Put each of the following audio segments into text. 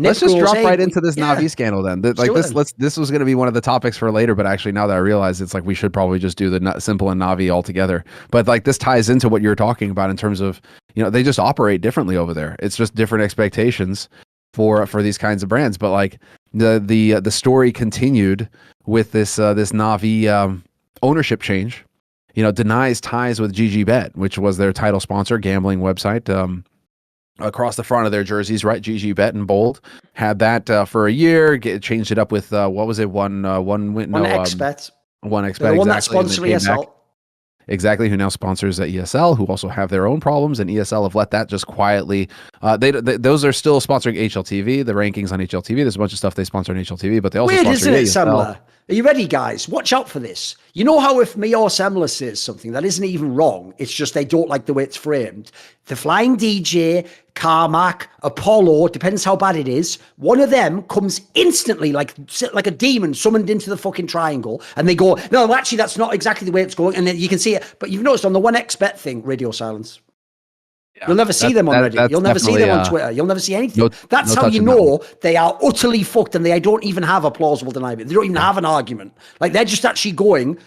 Let's just drop right into this Navi scandal then. This was going to be one of the topics for later, but actually now that I realize it's like we should probably just do the Simple and Navi altogether. But like this ties into what you're talking about in terms of, you know, they just operate differently over there. It's just different expectations for these kinds of brands. But like the story continued with this Navi ownership change. You know, denies ties with GGBet, which was their title sponsor, gambling website. Across the front of their jerseys, right? GGBet in bold. Had that for a year. Changed it up with what was it? One XBet. One XBet. The one that sponsors ESL. Exactly, who now sponsors ESL, who also have their own problems, and ESL have let that just quietly. Those are still sponsoring HLTV. The rankings on HLTV. There's a bunch of stuff they sponsor on HLTV, but they also sponsor ESL. Semmler? Are you ready, guys? Watch out for this. You know how if me or Semmler says something that isn't even wrong, it's just they don't like the way it's framed. The Flying DJ, Carmack, Apollo, depends how bad it is. One of them comes instantly like a demon summoned into the fucking triangle, and they go, no, actually, that's not exactly the way it's going. And then you can see it. But you've noticed on the 1xBet thing, radio silence. Yeah, you'll never see them on Reddit. You'll never see them on Twitter. You'll never see anything. That's how you know they are utterly fucked and they don't even have a plausible deniability. They don't even have an argument. Like they're just actually going,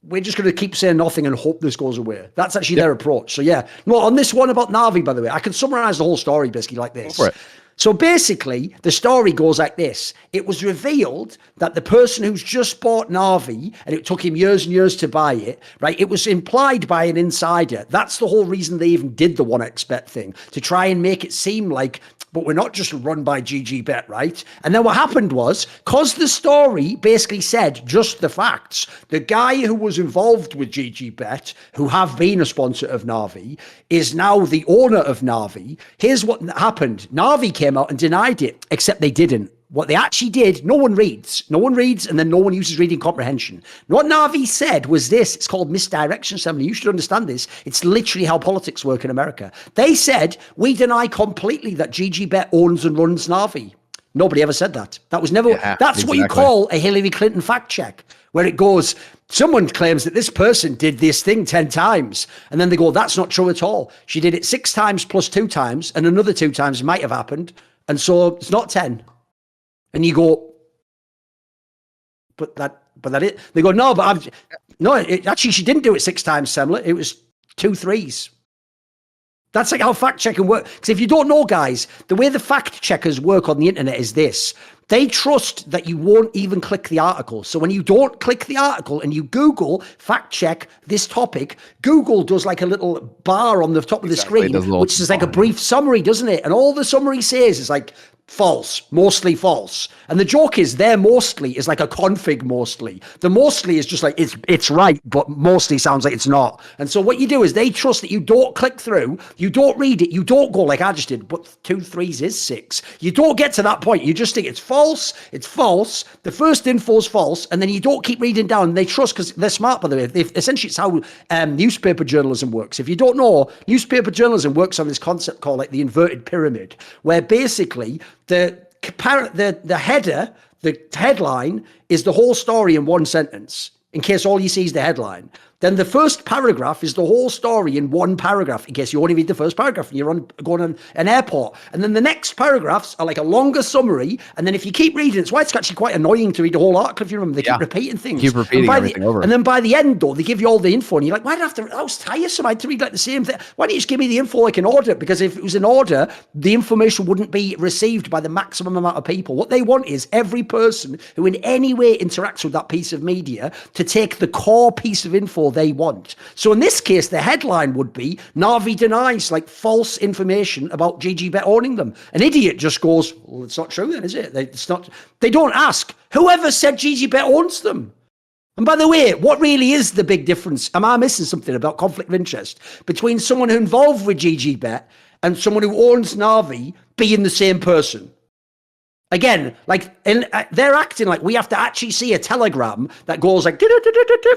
we're just going to keep saying nothing and hope this goes away. That's actually their approach. So yeah. No, on this one about Navi, by the way, I can summarize the whole story basically like this. Go for it. So basically, the story goes like this. It was revealed that the person who's just bought Navi, and it took him years and years to buy it, right? It was implied by an insider. That's the whole reason they even did the 1xBet thing, to try and make it seem like, but we're not just run by GGBet, right? And then what happened was, because the story basically said just the facts, the guy who was involved with GGBet, who have been a sponsor of Navi, is now the owner of Navi. Here's what happened. Navi came out and denied it, except they didn't. What they actually did, no one reads, and then no one uses reading comprehension. What Navi said was this, it's called misdirection, Semmler. You should understand this. It's literally how politics work in America. They said, we deny completely that GGBet owns and runs Navi. Nobody ever said that. That was never, that's exactly what you call a Hillary Clinton fact check, where it goes, someone claims that this person did this thing 10 times. And then they go, that's not true at all. She did it 6 times plus 2 times, and another 2 times might have happened. And so it's not 10. And you go, but that it. They go, no, but actually she didn't do it 6 times, Semmler. It was 2 3s. That's like how fact checking works. Because if you don't know, guys, the way the fact checkers work on the internet is this. They trust that you won't even click the article. So when you don't click the article and you Google fact check this topic, Google does like a little bar on the top of the screen, which is like a brief summary, doesn't it? And all the summary says is like false, mostly false. And the joke is their mostly is like a config mostly. The mostly is just like, it's right, but mostly sounds like it's not. And so what you do is they trust that you don't click through, you don't read it, you don't go like I just did, but 2 3s is 6. You don't get to that point. You just think it's false. The first info is false. And then you don't keep reading down. They trust because they're smart, by the way. Essentially, it's how newspaper journalism works. If you don't know, newspaper journalism works on this concept called like the inverted pyramid, where basically the header, the headline is the whole story in one sentence, in case all you see is the headline. Then the first paragraph is the whole story in one paragraph, in case you only read the first paragraph and you're going on an airport. And then the next paragraphs are like a longer summary. And then if you keep reading, it's why it's actually quite annoying to read the whole article, if you remember. They keep repeating things. Keep repeating everything over. And then by the end, though, they give you all the info. And you're like, why do I have to? That was tiresome. I had to read like the same thing. Why don't you just give me the info like in order? Because if it was in order, the information wouldn't be received by the maximum amount of people. What they want is every person who in any way interacts with that piece of media to take the core piece of info they want. So in this case, the headline would be Navi denies like false information about GGBet owning them. An idiot just goes, well, it's not true then, is it? They don't ask, whoever said GGBet owns them? And by the way, what really is the big difference? Am I missing something about conflict of interest between someone who's involved with GGBet and someone who owns Navi being the same person? Again, like they're acting like we have to actually see a telegram that goes like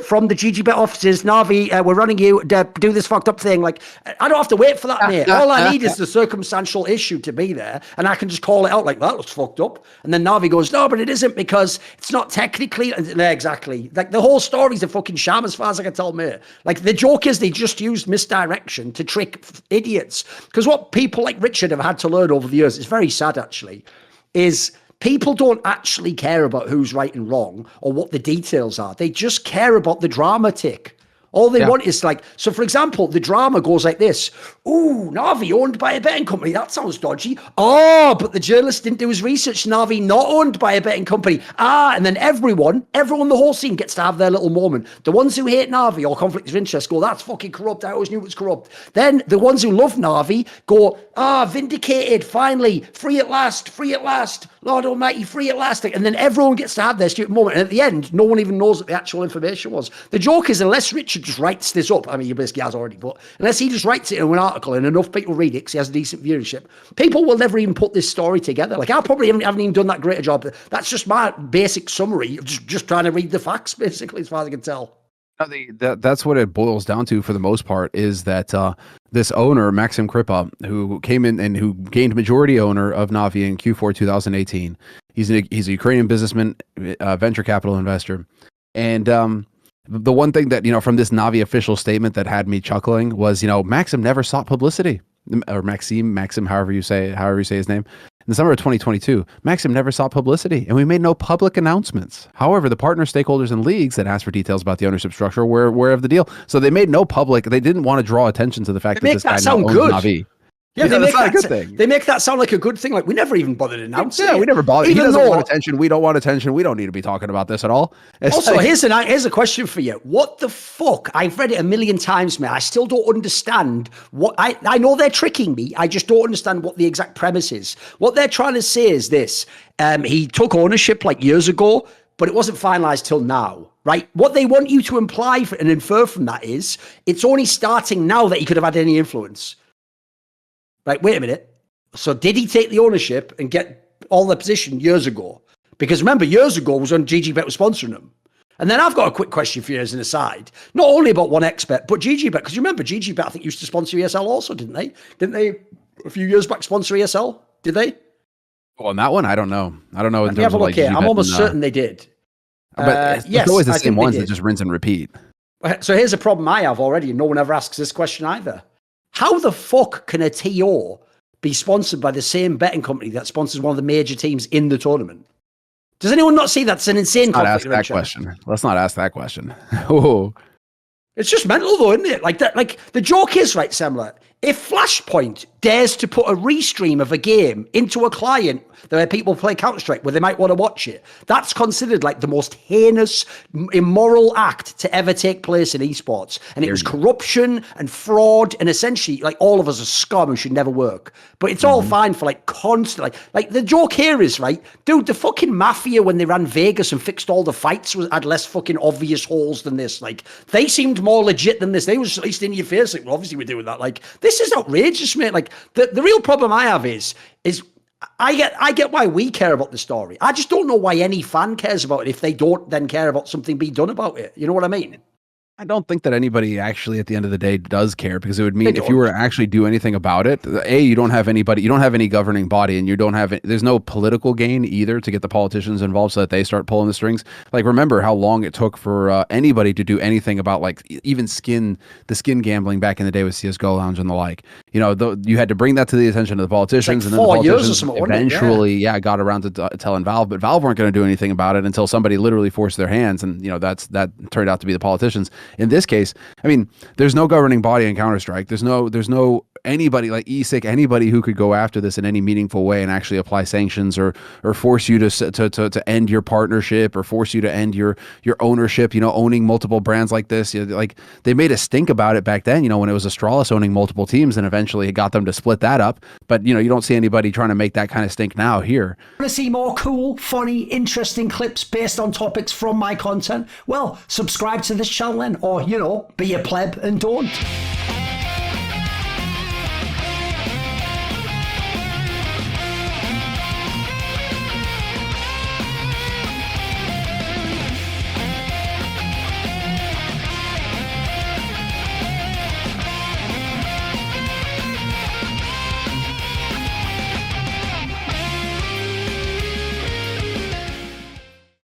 from the GGBet offices, Navi, we're running you, do this fucked up thing. Like, I don't have to wait for that, mate. All I need is the circumstantial issue to be there, and I can just call it out like, that looks fucked up. And then Navi goes, no, but it isn't because it's not technically. Exactly. Like, the whole story's a fucking sham as far as I can tell, mate. Like, the joke is they just used misdirection to trick idiots. Because what people like Richard have had to learn over the years, it's very sad, actually. is people don't actually care about who's right and wrong or what the details are. They just care about the drama tick. All they want is like, so for example, the drama goes like this. Ooh, Navi owned by a betting company. That sounds dodgy. Oh, but the journalist didn't do his research. Navi not owned by a betting company. And then everyone, the whole scene gets to have their little moment. The ones who hate Navi or conflicts of interest go, that's fucking corrupt. I always knew it was corrupt. Then the ones who love Navi go, vindicated, finally, free at last, Lord Almighty, free at last. And then everyone gets to have their stupid moment. And at the end, no one even knows what the actual information was. The joke is, unless Richard just writes this up, I mean, he basically has already, but unless he just writes it in an article and enough people read it because he has a decent viewership, people will never even put this story together. Like, I probably haven't even done that great a job. That's just my basic summary of just trying to read the facts, basically, as far as I can tell. That's what it boils down to for the most part, is that this owner, Maxim Kripa, who came in and who gained majority owner of Navi in Q4 2018, he's a Ukrainian businessman, venture capital investor. And the one thing that, from this Navi official statement that had me chuckling was, Maxim never sought publicity, or Maxim, however you say his name. In the summer of 2022, Maxim never sought publicity, and we made no public announcements. However, the partner stakeholders and leagues that asked for details about the ownership structure were aware of the deal. So they made no public. They didn't want to draw attention to the fact that this guy now owns Navi. Yeah, that's not a good thing. They make that sound like a good thing. Like, we never even bothered announcing it. Yeah, we never bothered. He doesn't want attention. We don't want attention. We don't need to be talking about this at all. Also, here's a question for you. What the fuck? I've read it a million times, man. I still don't understand what... I know they're tricking me. I just don't understand what the exact premise is. What they're trying to say is this. He took ownership like years ago, but it wasn't finalized till now, right? What they want you to imply and infer from that is it's only starting now that he could have had any influence. Like, wait a minute. So did he take the ownership and get all the position years ago? Because remember, years ago was when GGBet was sponsoring them. And then I've got a quick question for you as an aside. Not only about 1xBet, but GGBet. Because you remember, GGBet, I think, used to sponsor ESL also, didn't they? Didn't they, a few years back, sponsor ESL? Did they? Well, on that one, I don't know. I don't know. Let me have a look here. I'm almost certain they did. But yes, it's always the same ones that just rinse and repeat. So here's a problem I have already, and no one ever asks this question either. How the fuck can a TO be sponsored by the same betting company that sponsors one of the major teams in the tournament? Does anyone not see that's an insane conflict of interest? Let's not ask that question. Oh, it's just mental though, isn't it? Like that. Like, the joke is, right, Semmler, if Flashpoint dares to put a restream of a game into a client where people play Counter-Strike where they might want to watch it, that's considered like the most heinous, immoral act to ever take place in esports. And it was corruption and fraud, and essentially, like, all of us are scum who should never work. But it's all fine for like constant, like the joke here is, right, dude, the fucking Mafia, when they ran Vegas and fixed all the fights, had less fucking obvious holes than this. Like, they seemed more legit than this. They was at least in your face. Like, well, obviously we're doing that. Like, this is outrageous, mate. Like, the real problem I have is I get why we care about the story. I just don't know why any fan cares about it if they don't then care about something being done about it. You know what I mean? I don't think that anybody actually at the end of the day does care, because it would mean if you were to actually do anything about it, you don't have anybody, you don't have any governing body, and you don't have, there's no political gain either to get the politicians involved so that they start pulling the strings. Like, remember how long it took for anybody to do anything about, like, even the skin gambling back in the day with CSGO Lounge and the like. You had to bring that to the attention of the politicians, and then the politicians eventually got around to telling Valve, but Valve weren't going to do anything about it until somebody literally forced their hands, and that turned out to be the politicians. In this case, I mean, there's no governing body in Counter-Strike. There's no anybody like ESIC, anybody who could go after this in any meaningful way and actually apply sanctions or force you to end your partnership, or force you to end your ownership, owning multiple brands like this. Like, they made a stink about it back then, when it was Astralis owning multiple teams, and eventually it got them to split that up. But, you don't see anybody trying to make that kind of stink now here. Want to see more cool, funny, interesting clips based on topics from my content? Well, subscribe to this channel then, or, be a pleb and don't.